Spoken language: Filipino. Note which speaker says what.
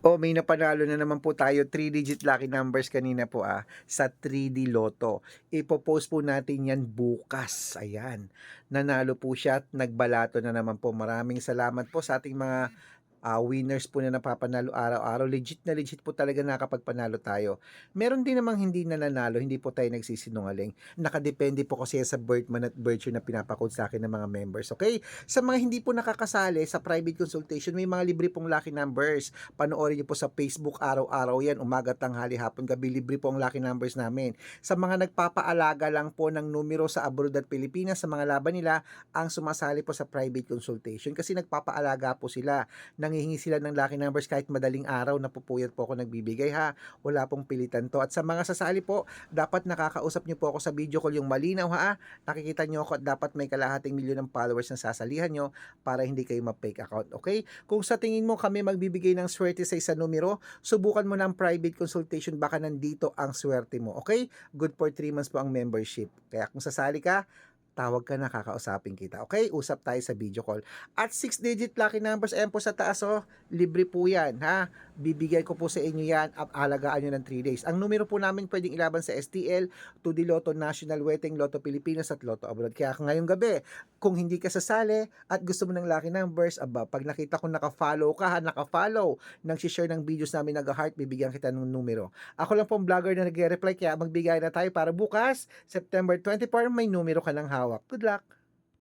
Speaker 1: Oh, may napanalo na naman po tayo, 3-digit lucky numbers kanina po, sa 3D Lotto. Ipo-post po natin 'yan bukas, ayan. Nanalo po siya at nagbalato na naman po. Maraming salamat po sa ating mga winners po na napapanalo araw-araw. Legit po talaga nakakapagpanalo tayo. Meron din namang hindi nananalo, hindi po tayo nagsisinungaling. Nakadepende po kasi sa birth month at birth year na pinapa-code sa'kin ng mga members, okey? Sa mga hindi po nakakasali sa private consultation, may mga libre pong lucky numbers. Panoorin niyo po sa Facebook araw-araw 'yan, umaga, tanghali, hapon, gabi, libre po ang lucky numbers namin. Sa mga nagpapaalaga lang po ng numero sa abroad at Pilipinas, sa mga laban nila, ang sumasali po sa private consultation kasi nagpapaalaga po sila. Nanghihingi sila ng lucky numbers kahit madaling araw, napupuyat po ako nagbibigay ha, wala pong pilitan 'to. At sa mga sasali po, dapat nakakausap niyo po ako sa video call, yung malinaw ha, nakikita niyo ako at dapat may kalahating milyon ng followers na sasalihan niyo para hindi kayo ma-fake account, okay? Kung sa tingin mo kami magbibigay ng swerte sa isang numero, subukan mo ng private consultation, baka nandito ang swerte mo, okay? Good for 3 months po ang membership. Kaya kung sasali ka, tawag ka na, kakausapin kita, okay? Usap tayo sa video call. At 6-digit lucky numbers, ayan po sa taas, oh, libre po yan, ha? Bibigay ko po sa inyo yan at alagaan nyo ng 3 days. Ang numero po namin pwedeng ilaban sa STL, 2D Lotto National, Weteng, Lotto Pilipinas at Lotto Abroad. Kaya ngayong gabi, kung hindi ka sasali at gusto mo ng lucky numbers, aba, pag nakita ko naka-follow ka, ha, naka-follow, nang share ng videos namin nag-heart, bibigyan kita ng numero. Ako lang pong vlogger na nagre-reply, kaya magbigay na tayo para bukas, September 24, may numero ka ng hawak. Good luck!